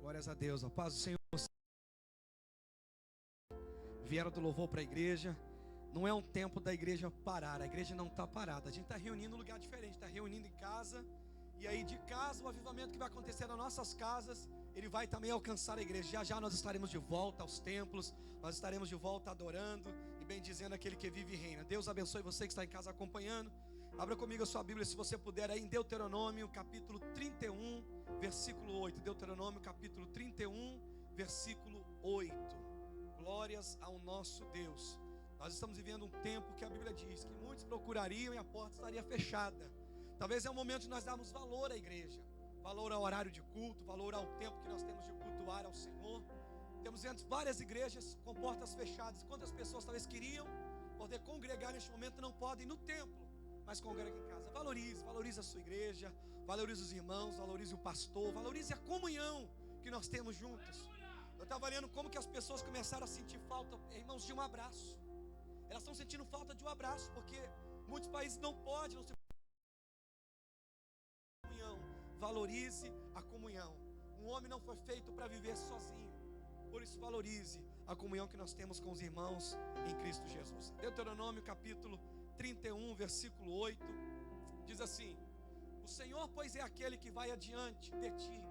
Glórias a Deus, a paz do Senhor. Vieram do louvor para a igreja. Não é um tempo da igreja parar, a igreja não está parada. A gente está reunindo em um lugar diferente, está reunindo em casa. E aí de casa, o avivamento que vai acontecer nas nossas casas, ele vai também alcançar a igreja. Já já nós estaremos de volta aos templos, nós estaremos de volta adorando e bendizendo aquele que vive e reina. Deus abençoe você que está em casa acompanhando. Abra comigo a sua Bíblia, se você puder, aí em Deuteronômio capítulo 31, versículo 8. Deuteronômio capítulo 31, versículo 8. Glórias ao nosso Deus. Nós estamos vivendo um tempo que a Bíblia diz que muitos procurariam e a porta estaria fechada. Talvez é o momento de nós darmos valor à igreja, valor ao horário de culto, valor ao tempo que nós temos de cultuar ao Senhor. Temos antes várias igrejas com portas fechadas. Quantas pessoas talvez queriam poder congregar neste momento, não podem no templo, mas congrega em casa. Valorize a sua igreja, valorize os irmãos, valorize o pastor, valorize a comunhão que nós temos juntos. Eu estava lendo como que as pessoas começaram a sentir falta, irmãos, de um abraço. Elas estão sentindo falta de um abraço, porque muitos países não podem, comunhão. Valorize a comunhão. Um homem não foi feito para viver sozinho. Por isso valorize a comunhão que nós temos com os irmãos em Cristo Jesus. Deuteronômio capítulo 31, versículo 8, diz assim: o Senhor, pois, é aquele que vai adiante de ti.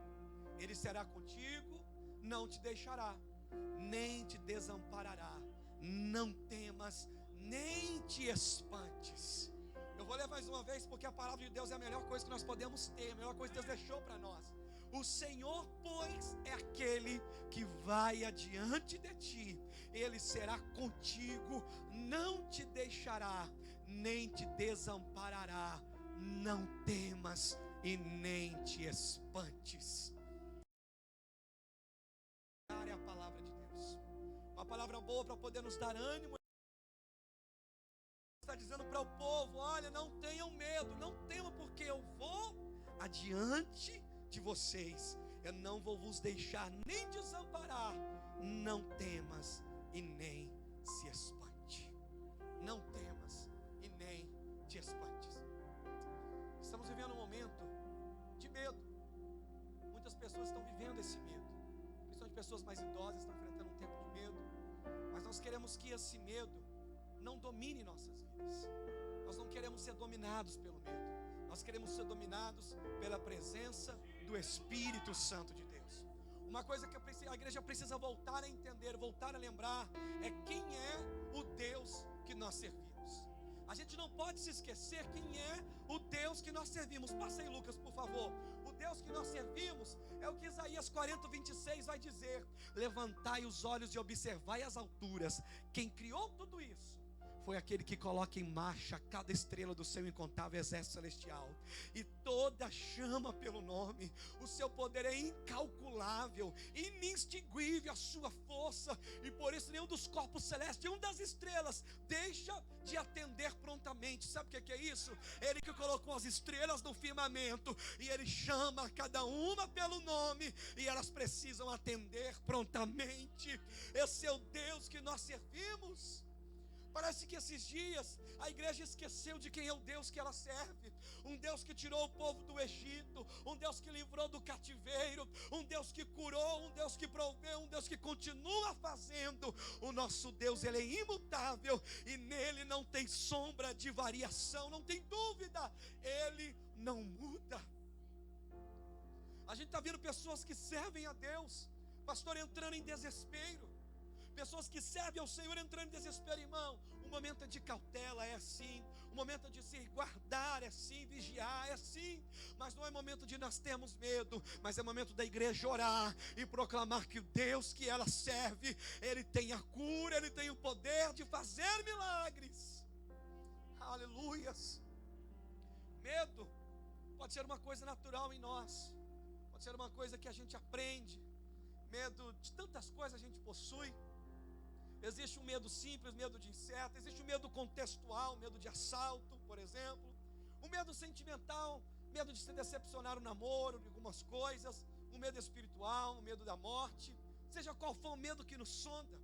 Ele será contigo, não te deixará, nem te desamparará. Não temas, nem te espantes. Eu vou ler mais uma vez, porque a palavra de Deus é a melhor coisa que nós podemos ter, a melhor coisa que Deus deixou para nós. O Senhor, pois, é aquele que vai adiante de ti. Ele será contigo, não te deixará, nem te desamparará. Não temas e nem te espantes. É a palavra de Deus, uma palavra boa para poder nos dar ânimo. Está dizendo para o povo: olha, não tenham medo, não temam, porque eu vou adiante de vocês. Eu não vou vos deixar nem desamparar. Não temas e nem se espante. Não temas e nem te espantes. Estamos vivendo um momento de medo. Muitas pessoas estão vivendo esse medo. Principalmente pessoas mais idosas estão enfrentando um tempo de medo. Mas nós queremos que esse medo não domine nossas vidas. Nós não queremos ser dominados pelo medo. Nós queremos ser dominados pela presença do Espírito Santo de Deus. Uma coisa que a igreja precisa voltar a entender, voltar a lembrar, é quem é o Deus que nós servimos. A gente não pode se esquecer quem é o Deus que nós servimos. Passa aí, Lucas, por favor. O Deus que nós servimos é o que Isaías 40, 26 vai dizer: levantai os olhos e observai as alturas. Quem criou tudo isso foi aquele que coloca em marcha cada estrela do seu incontável exército celestial, e toda chama pelo nome. O seu poder é incalculável, inextinguível a sua força, e por isso nenhum dos corpos celestes, nenhum das estrelas deixa de atender prontamente. Sabe o que é isso? Ele que colocou as estrelas no firmamento, e ele chama cada uma pelo nome, e elas precisam atender prontamente. Esse é o Deus que nós servimos. Parece que esses dias a igreja esqueceu de quem é o Deus que ela serve. Um Deus que tirou o povo do Egito, um Deus que livrou do cativeiro, um Deus que curou, um Deus que proveu, um Deus que continua fazendo. O nosso Deus, ele é imutável, e nele não tem sombra de variação, não tem dúvida, ele não muda. A gente está vendo pessoas que servem a Deus, pastor, entrando em desespero. Pessoas que servem ao Senhor entrando em desespero, irmão. O momento é de cautela, é assim. O momento é de se guardar, é assim. Vigiar, é assim. Mas não é momento de nós termos medo, mas é momento da igreja orar e proclamar que o Deus que ela serve, ele tem a cura, ele tem o poder de fazer milagres. Aleluias. Medo pode ser uma coisa natural em nós, pode ser uma coisa que a gente aprende. Medo de tantas coisas a gente possui. Existe um medo simples, medo de inseto. Existe um medo contextual, medo de assalto, por exemplo. Um medo sentimental, medo de se decepcionar no namoro, de algumas coisas. Um medo espiritual, um medo da morte. Seja qual for o medo que nos sonda,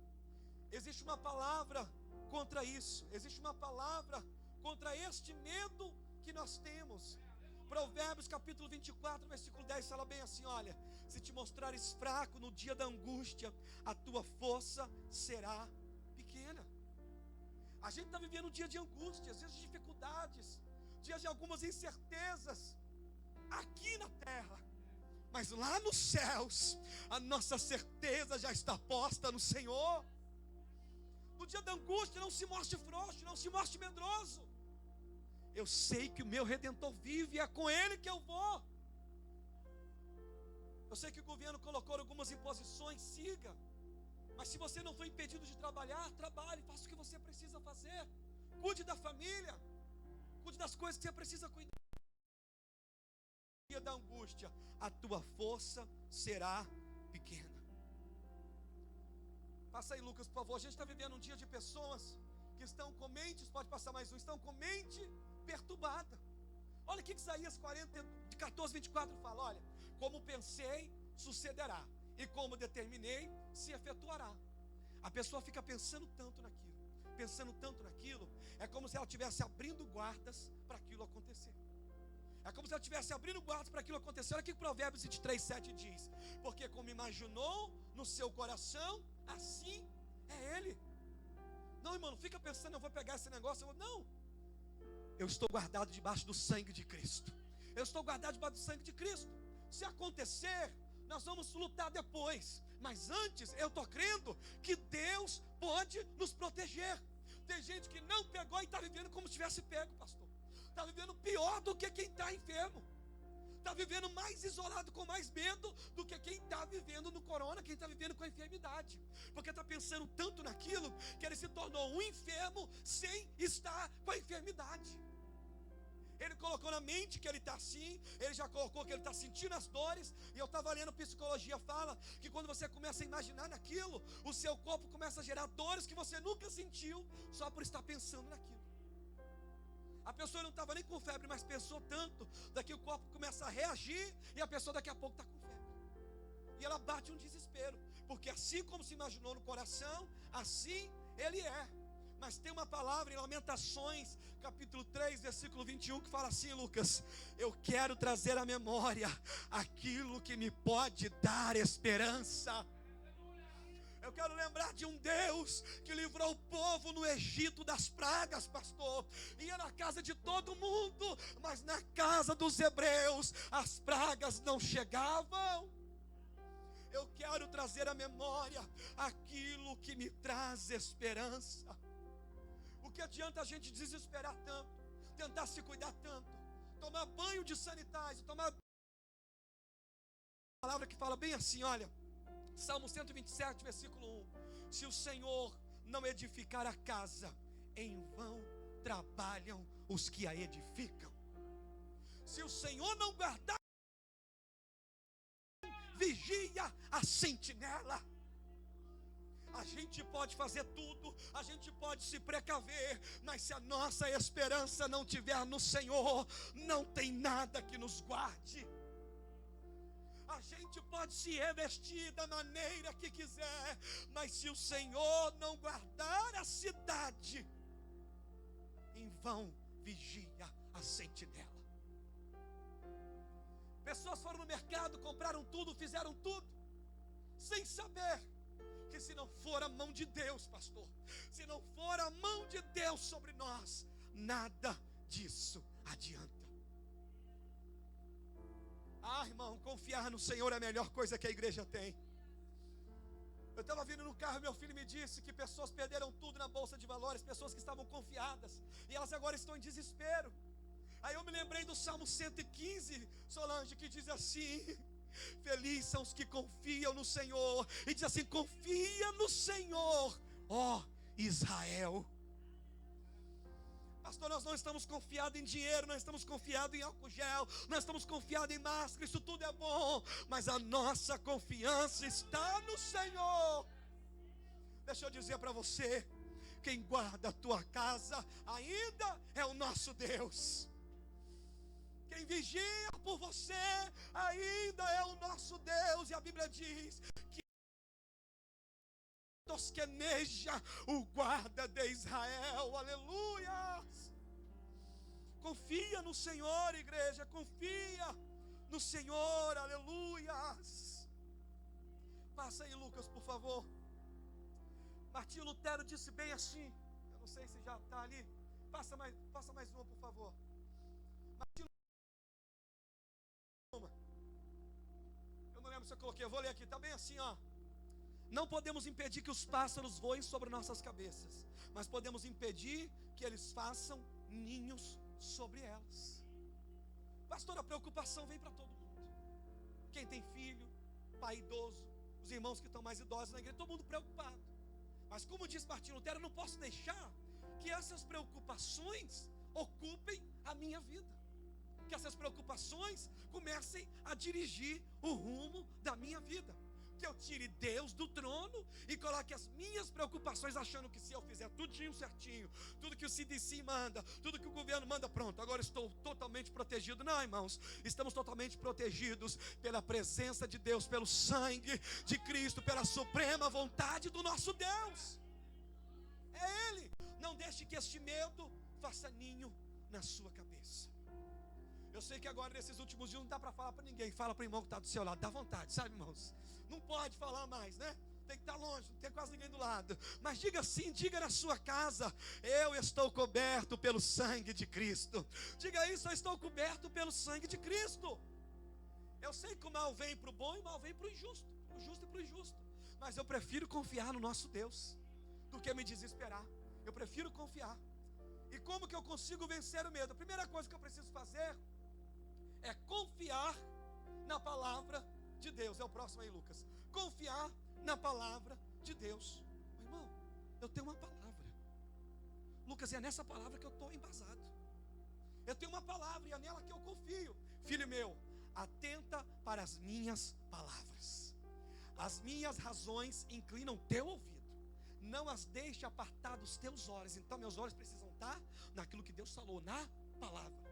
existe uma palavra contra isso. Existe uma palavra contra este medo que nós temos. Provérbios capítulo 24, versículo 10 fala bem assim: olha, Se te mostrares fraco no dia da angústia, a tua força será pequena. A gente está vivendo um dia de angústia, dias de dificuldades, dias de algumas incertezas, aqui na terra. Mas lá nos céus, a nossa certeza já está posta no Senhor. No dia da angústia, não se mostre frouxo, não se mostre medroso. Eu sei que o meu Redentor vive, e é com Ele que eu vou. Eu sei que o governo colocou algumas imposições, siga. Mas se você não foi impedido de trabalhar, trabalhe, faça o que você precisa fazer. Cuide da família, cuide das coisas que você precisa cuidar. No dia da angústia, a tua força será pequena. Passa aí, Lucas, por favor. A gente está vivendo um dia de pessoas que estão com mentes, pode passar mais um, estão com mente perturbada. Olha o que Isaías 40, de 14, 24 fala. Olha, como pensei, sucederá, e como determinei, se efetuará. A pessoa fica pensando tanto naquilo, é como se ela estivesse abrindo guardas para aquilo acontecer. É como se ela estivesse abrindo guardas para aquilo acontecer. Olha o que Provérbios 23, 7 diz. Porque como imaginou no seu coração, assim é ele. Não, irmão, não fica pensando, eu vou pegar esse negócio. Não, eu estou guardado debaixo do sangue de Cristo. Eu estou guardado debaixo do sangue de Cristo. Se acontecer, nós vamos lutar depois. Mas antes, eu estou crendo que Deus pode nos proteger. Tem gente que não pegou e está vivendo como se tivesse pego, pastor. Está vivendo pior do que quem está enfermo. Está vivendo mais isolado, com mais medo do que quem está vivendo no corona, quem está vivendo com a enfermidade. Porque está pensando tanto naquilo que ele se tornou um enfermo sem estar com a enfermidade. Ele colocou na mente que ele está assim, ele já colocou que ele está sentindo as dores. E eu estava lendo psicologia, fala que quando você começa a imaginar naquilo, o seu corpo começa a gerar dores que você nunca sentiu, só por estar pensando naquilo. A pessoa não estava nem com febre, mas pensou tanto, daqui o corpo começa a reagir, e a pessoa daqui a pouco está com febre. E ela bate um desespero, porque assim como se imaginou no coração, assim ele é. Mas tem uma palavra em Lamentações, capítulo 3, versículo 21, que fala assim, Lucas: eu quero trazer à memória aquilo que me pode dar esperança. Eu quero lembrar de um Deus que livrou o povo no Egito das pragas, pastor. Ia na casa de todo mundo, mas na casa dos hebreus as pragas não chegavam. Eu quero trazer à memória aquilo que me traz esperança. O que adianta a gente desesperar tanto, tentar se cuidar tanto, tomar banho de sanitário, tomar... A palavra que fala bem assim, olha, Salmo 127, versículo 1. Se o Senhor não edificar a casa, em vão trabalham os que a edificam. Se o Senhor não guardar, vigia a sentinela. A gente pode fazer tudo, a gente pode se precaver, mas se a nossa esperança não estiver no Senhor, não tem nada que nos guarde. A gente pode se revestir da maneira que quiser, mas se o Senhor não guardar a cidade, em vão vigia a sentinela. Pessoas foram no mercado, compraram tudo, fizeram tudo, sem saber que se não for a mão de Deus, pastor, se não for a mão de Deus sobre nós, nada disso adianta. Ah, irmão, confiar no Senhor é a melhor coisa que a igreja tem. Eu estava vindo no carro, meu filho me disse que pessoas perderam tudo na bolsa de valores, pessoas que estavam confiadas, e elas agora estão em desespero. Aí eu me lembrei do Salmo 115, Solange, que diz assim: felizes são os que confiam no Senhor. E diz assim: confia no Senhor, ó Israel. Pastor, nós não estamos confiados em dinheiro, nós estamos confiados em álcool gel, nós estamos confiados em máscara, isso tudo é bom, mas a nossa confiança está no Senhor. Deixa eu dizer para você, quem guarda a tua casa ainda é o nosso Deus. Quem vigia por você ainda é o nosso Deus. E a Bíblia diz que tosqueneja o guarda de Israel. Aleluia! Confia no Senhor, igreja. Confia no Senhor. Aleluia! Lucas, por favor. Martinho Lutero disse bem assim. Eu não sei se já está ali. Passa mais uma, por favor. Martinho, eu não lembro se eu coloquei, eu vou ler aqui. Está bem assim, ó. Não podemos impedir que os pássaros voem sobre nossas cabeças, mas podemos impedir que eles façam ninhos sobre elas. Pastor, a preocupação vem para todo mundo. Quem tem filho, pai idoso, os irmãos que estão mais idosos na igreja, todo mundo preocupado. Mas como diz Martinho Lutero, eu não posso deixar que essas preocupações ocupem a minha vida, que essas preocupações comecem a dirigir o rumo da minha vida, que eu tire Deus do trono e coloque as minhas preocupações, achando que se eu fizer tudinho certinho, tudo que o CDC manda, tudo que o governo manda, pronto, agora estou totalmente protegido. Não, irmãos, estamos totalmente protegidos pela presença de Deus, pelo sangue de Cristo, pela suprema vontade do nosso Deus. É Ele. Não deixe que este medo faça ninho na sua cabeça. Eu sei que agora nesses últimos dias não dá para falar para ninguém. Fala para o irmão que está do seu lado, dá vontade, sabe, irmãos? Não pode falar mais, né? Tem que estar longe, não tem quase ninguém do lado. Mas diga assim, diga na sua casa: eu estou coberto pelo sangue de Cristo. Diga isso: eu estou coberto pelo sangue de Cristo. Eu sei que o mal vem para o bom e o mal vem para o injusto, para o justo e para o injusto. Mas eu prefiro confiar no nosso Deus do que me desesperar. Eu prefiro confiar. E como que eu consigo vencer o medo? A primeira coisa que eu preciso fazer é confiar na palavra de Deus. É o próximo aí, Lucas. Confiar na palavra de Deus. Meu irmão, eu tenho uma palavra, Lucas, e é nessa palavra que eu estou embasado. Eu tenho uma palavra e é nela que eu confio. Filho meu, atenta para as minhas palavras. As minhas razões inclinam teu ouvido, não as deixe apartar dos teus olhos. Então meus olhos precisam estar naquilo que Deus falou, na palavra.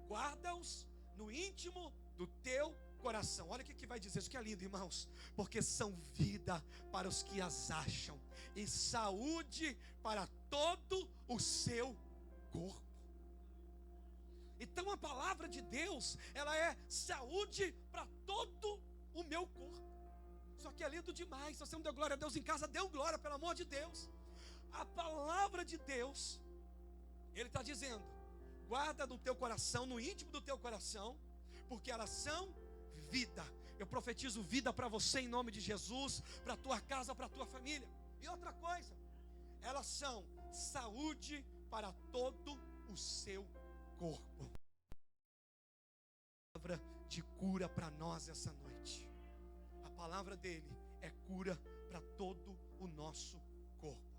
Guarda-os no íntimo do teu coração. Olha o que vai dizer, isso que é lindo, irmãos. Porque são vida para os que as acham e saúde para todo o seu corpo. Então a palavra de Deus, ela é saúde para todo o meu corpo. Só que é lindo demais. Se você não deu glória a Deus em casa, dê glória, pelo amor de Deus. A palavra de Deus, Ele está dizendo: guarda no teu coração, no íntimo do teu coração, porque elas são vida. Eu profetizo vida para você em nome de Jesus, para a tua casa, para a tua família. E outra coisa, elas são saúde para todo o seu corpo. Palavra de cura para nós essa noite. A palavra dele é cura para todo o nosso corpo.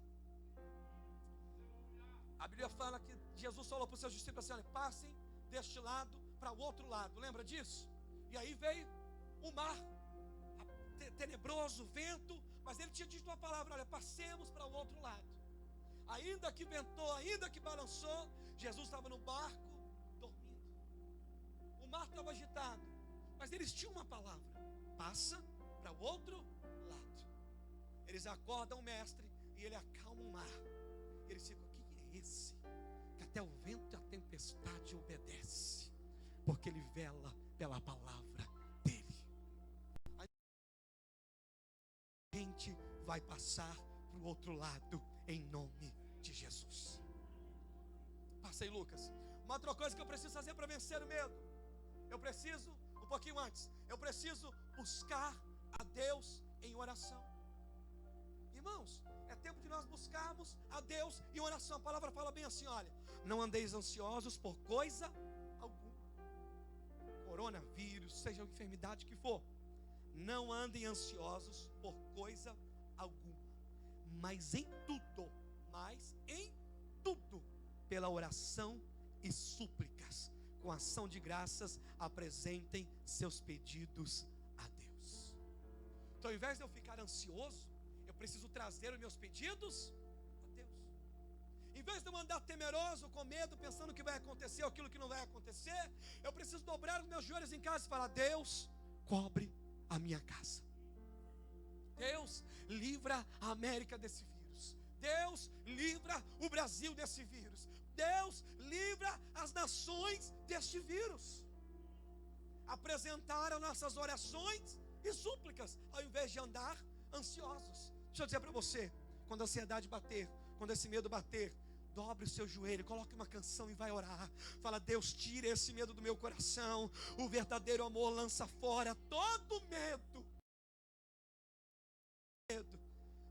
A Bíblia fala que Jesus falou para os seus discípulos assim: passem deste lado para o outro lado. Lembra disso? E aí veio o mar tenebroso, o vento, mas ele tinha dito uma palavra: olha, passemos para o outro lado. Ainda que ventou, ainda que balançou, Jesus estava no barco dormindo. O mar estava agitado, mas eles tinham uma palavra: passa para o outro lado. Eles acordam o mestre e ele acalma o mar. Eles ficam: quem é esse que até o vento e a tempestade obedece? Porque ele vela pela palavra dele. A gente vai passar para o outro lado em nome de Jesus. Passa aí, Lucas. Uma outra coisa que eu preciso fazer para vencer o medo, eu preciso, um pouquinho antes, eu preciso buscar a Deus em oração. Irmãos, é tempo de nós buscarmos a Deus em oração. A palavra fala bem assim: olha, não andeis ansiosos por coisa alguma. Coronavírus, seja a enfermidade que for, não andem ansiosos por coisa alguma, mas em tudo, pela oração e súplicas, com ação de graças, apresentem seus pedidos a Deus. Então, ao invés de eu ficar ansioso, eu preciso trazer os meus pedidos a Deus. Em vez de eu andar temeroso, com medo, pensando que vai acontecer ou aquilo que não vai acontecer, eu preciso dobrar os meus joelhos em casa e falar: Deus, cobre a minha casa. Deus, livra a América desse vírus. Deus, livra o Brasil desse vírus. Deus, livra as nações deste vírus. Apresentar as nossas orações e súplicas, ao invés de andar ansiosos. Deixa eu dizer para você, quando a ansiedade bater, quando esse medo bater, dobre o seu joelho, coloque uma canção e vai orar. Fala: Deus, tira esse medo do meu coração. O verdadeiro amor lança fora todo medo.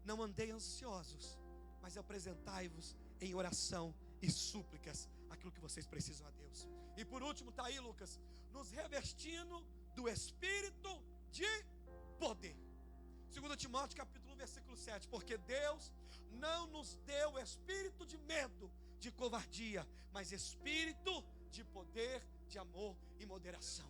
Não andei ansiosos, mas apresentai-vos em oração e súplicas aquilo que vocês precisam a Deus. E por último está aí, Lucas, nos revestindo do Espírito de poder. 2 Timóteo capítulo 1, versículo 7. Porque Deus não nos deu espírito de medo, de covardia, mas espírito de poder, de amor e moderação.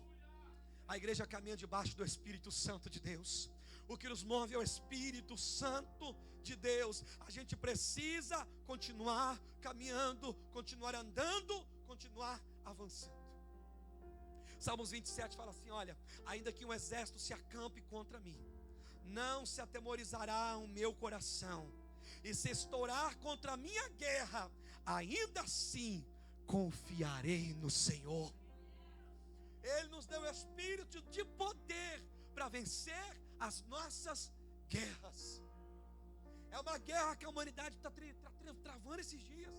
A igreja caminha debaixo do Espírito Santo de Deus. O que nos move é o Espírito Santo de Deus. A gente precisa continuar caminhando, continuar andando, continuar avançando. Salmos 27 fala assim: olha, ainda que um exército se acampe contra mim, não se atemorizará o meu coração, e se estourar contra a minha guerra, ainda assim confiarei no Senhor. Ele nos deu o espírito de poder para vencer as nossas guerras. É uma guerra que a humanidade está travando esses dias.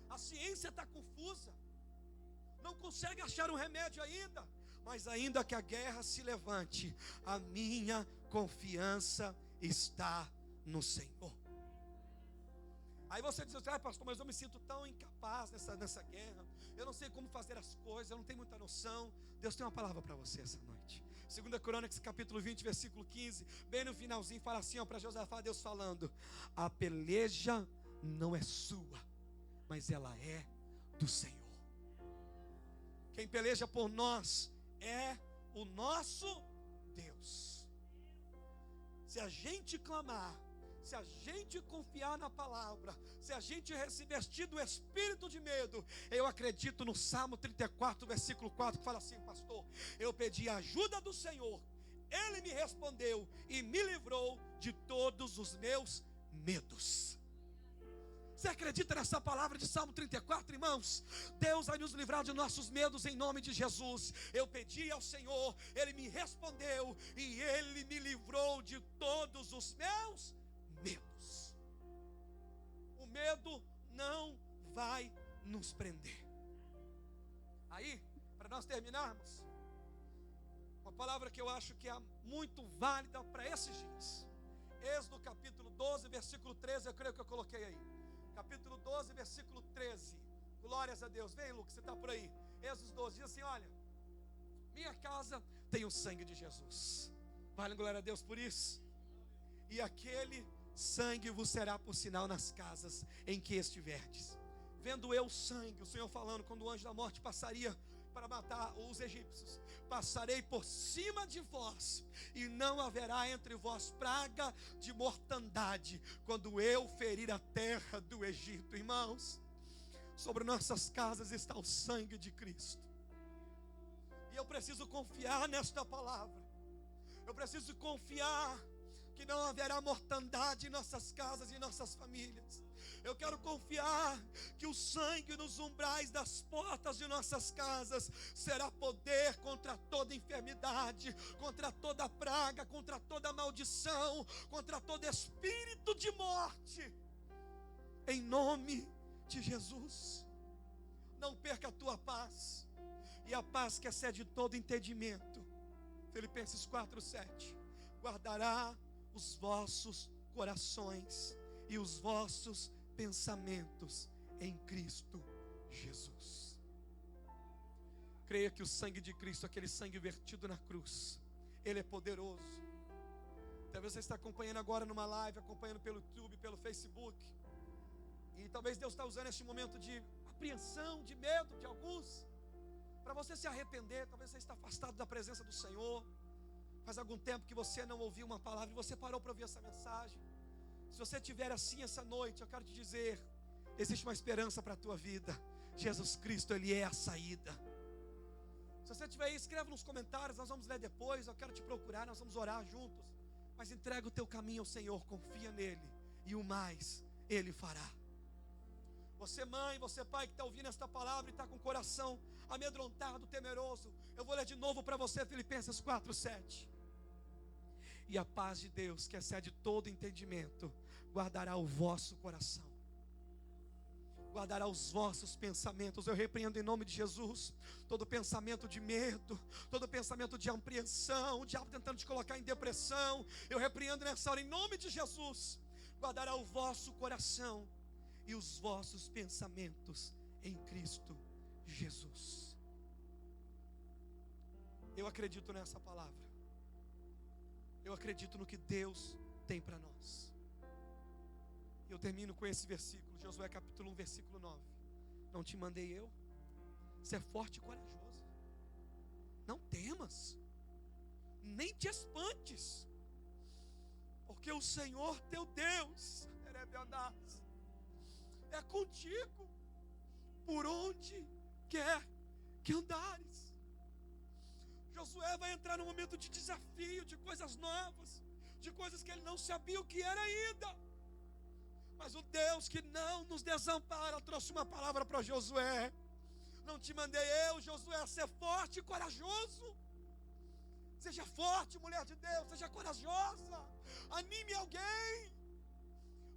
A ciência está confusa, não consegue achar um remédio ainda. Mas ainda que a guerra se levante, a minha confiança está no Senhor. Aí você diz: pastor, mas eu me sinto tão incapaz nessa guerra. Eu não sei como fazer as coisas, eu não tenho muita noção. Deus tem uma palavra para você essa noite. 2 Crônicas capítulo 20, versículo 15. Bem no finalzinho fala assim, para Josafá, Deus falando: a peleja não é sua, mas ela é do Senhor. Quem peleja por nós é o nosso Deus. Se a gente clamar, se a gente confiar na palavra, se a gente revestir do espírito de medo, eu acredito no Salmo 34, versículo 4, que fala assim: pastor, eu pedi a ajuda do Senhor, Ele me respondeu e me livrou de todos os meus medos. Você acredita nessa palavra de Salmo 34, irmãos? Deus vai nos livrar de nossos medos em nome de Jesus. Eu pedi ao Senhor, Ele me respondeu e Ele me livrou de todos os meus medos. O medo não vai nos prender. Aí, para nós terminarmos, uma palavra que eu acho que é muito válida para esses dias. Êxodo capítulo 12, versículo 13, eu creio que eu coloquei aí. Capítulo 12, versículo 13. Glórias a Deus. Vem, Lucas, você está por aí. Êxodo 12 diz assim: olha, minha casa tem o sangue de Jesus. Vale glória a Deus por isso. E aquele sangue vos será por sinal nas casas em que estiverdes. Vendo eu o sangue, o Senhor falando, quando o anjo da morte passaria para matar os egípcios: passarei por cima de vós, e não haverá entre vós praga de mortandade, quando eu ferir a terra do Egito. Irmãos, sobre nossas casas está o sangue de Cristo, e eu preciso confiar nesta palavra. Eu preciso confiar que não haverá mortandade em nossas casas e em nossas famílias. Eu quero confiar que o sangue nos umbrais das portas de nossas casas será poder contra toda enfermidade, contra toda praga, contra toda maldição, contra todo espírito de morte. Em nome de Jesus. Não perca a tua paz, e a paz que excede todo entendimento, Filipenses 4:7, guardará os vossos corações e os vossos pensamentos em Cristo Jesus. Creia que o sangue de Cristo, aquele sangue vertido na cruz, ele é poderoso. Talvez você está acompanhando agora numa live, acompanhando pelo YouTube, pelo Facebook, e talvez Deus está usando este momento de apreensão, de medo de alguns, para você se arrepender. Talvez você está afastado da presença do Senhor. Faz algum tempo que você não ouviu uma palavra e você parou para ouvir essa mensagem. Se você estiver assim essa noite, eu quero te dizer: existe uma esperança para a tua vida. Jesus Cristo, Ele é a saída. Se você estiver aí, escreva nos comentários, nós vamos ler depois. Eu quero te procurar, nós vamos orar juntos. Mas entrega o teu caminho ao Senhor, confia nele, e o mais Ele fará. Você mãe, você pai que está ouvindo esta palavra e está com o coração amedrontado, temeroso, eu vou ler de novo para você Filipenses 4:7. E a paz de Deus, que excede todo entendimento, guardará o vosso coração, guardará os vossos pensamentos. Eu repreendo em nome de Jesus todo pensamento de medo, todo pensamento de apreensão, o diabo tentando te colocar em depressão. Eu repreendo nessa hora em nome de Jesus. Guardará o vosso coração e os vossos pensamentos em Cristo Jesus. Eu acredito nessa palavra. Eu acredito no que Deus tem para nós. Eu termino com esse versículo, Josué capítulo 1, versículo 9. Não te mandei eu? Você é forte e corajoso. Não temas, nem te espantes, porque o Senhor teu Deus é contigo por onde quer que andares. Josué vai entrar num momento de desafio, de coisas novas, de coisas que ele não sabia o que era ainda. Mas o Deus que não nos desampara trouxe uma palavra para Josué. Não te mandei eu, Josué, a ser forte e corajoso. Seja forte, mulher de Deus, seja corajosa. Anime alguém.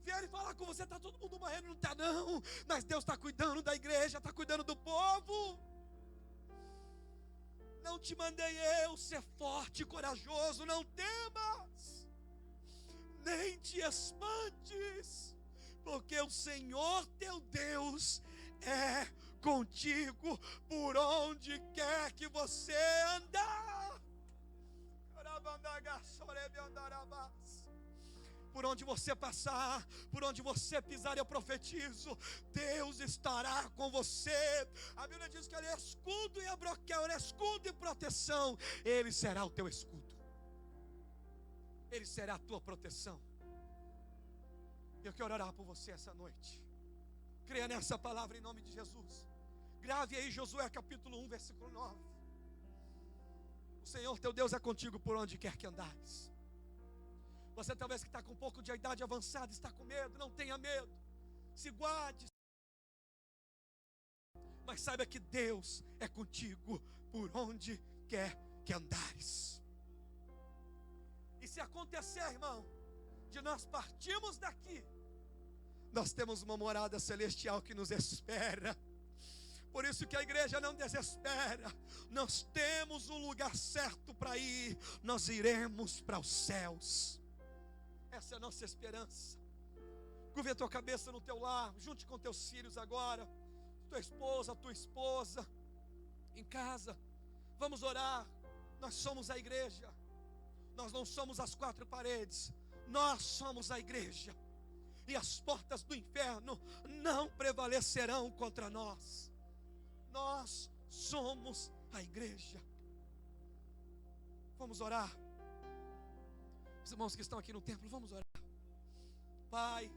Vieram falar com você, está todo mundo morrendo, não está não. Mas Deus está cuidando da igreja, está cuidando do povo. Não te mandei eu ser forte e corajoso. Não temas, nem te espantes, porque o Senhor teu Deus é contigo por onde quer que você andar. Por onde você passar, por onde você pisar, eu profetizo, Deus estará com você. A Bíblia diz que Ele é escudo e abroquel, Ele é escudo e proteção. Ele será o teu escudo, Ele será a tua proteção. Eu quero orar por você essa noite. Creia nessa palavra em nome de Jesus. Grave aí Josué capítulo 1, versículo 9. O Senhor teu Deus é contigo por onde quer que andares. Você talvez que está com um pouco de idade avançada, está com medo, não tenha medo. Se guarde. Mas saiba que Deus é contigo por onde quer que andares. E se acontecer, irmão, de nós partirmos daqui, nós temos uma morada celestial que nos espera. Por isso que a igreja não desespera. Nós temos um lugar certo para ir. Nós iremos para os céus. Essa é a nossa esperança. Curve a tua cabeça no teu lar, junte com teus filhos agora, tua esposa, em casa. Vamos orar. Nós somos a igreja. Nós não somos as quatro paredes. Nós somos a igreja. E as portas do inferno não prevalecerão contra nós. Nós somos a igreja. Vamos orar. Os irmãos que estão aqui no templo, vamos orar. Pai,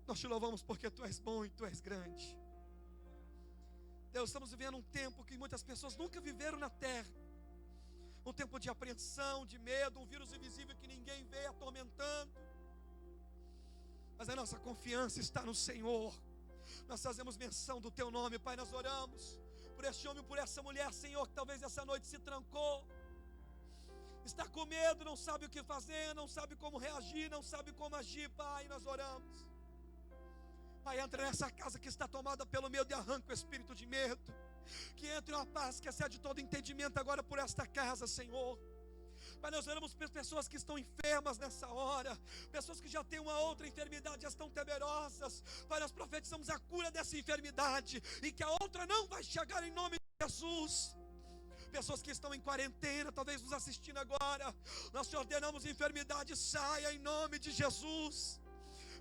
nós te louvamos porque Tu és bom e Tu és grande. Deus, estamos vivendo um tempo que muitas pessoas nunca viveram na terra. Um tempo de apreensão, de medo, um vírus invisível que ninguém vê atormentando. Mas a nossa confiança está no Senhor. Nós fazemos menção do Teu nome, Pai. Nós oramos por este homem, por essa mulher, Senhor, que talvez essa noite se trancou, está com medo, não sabe o que fazer, não sabe como reagir, não sabe como agir, Pai. Nós oramos, Pai, entra nessa casa que está tomada pelo medo e arranca o espírito de medo. Que entre uma paz que excede todo entendimento agora por esta casa, Senhor. Pai, nós oramos por pessoas que estão enfermas nessa hora, pessoas que já têm uma outra enfermidade, já estão temerosas. Pai, nós profetizamos a cura dessa enfermidade e que a outra não vai chegar em nome de Jesus. Pessoas que estão em quarentena, talvez nos assistindo agora, nós te ordenamos: enfermidade saia em nome de Jesus.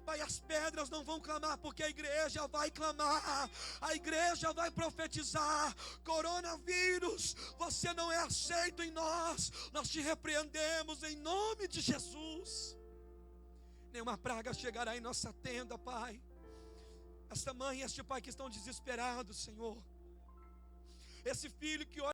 Pai, as pedras não vão clamar, porque a igreja vai clamar, a igreja vai profetizar. Coronavírus, você não é aceito em nós, nós te repreendemos em nome de Jesus. Nenhuma praga chegará em nossa tenda, Pai. Esta mãe e este pai que estão desesperados, Senhor, esse filho que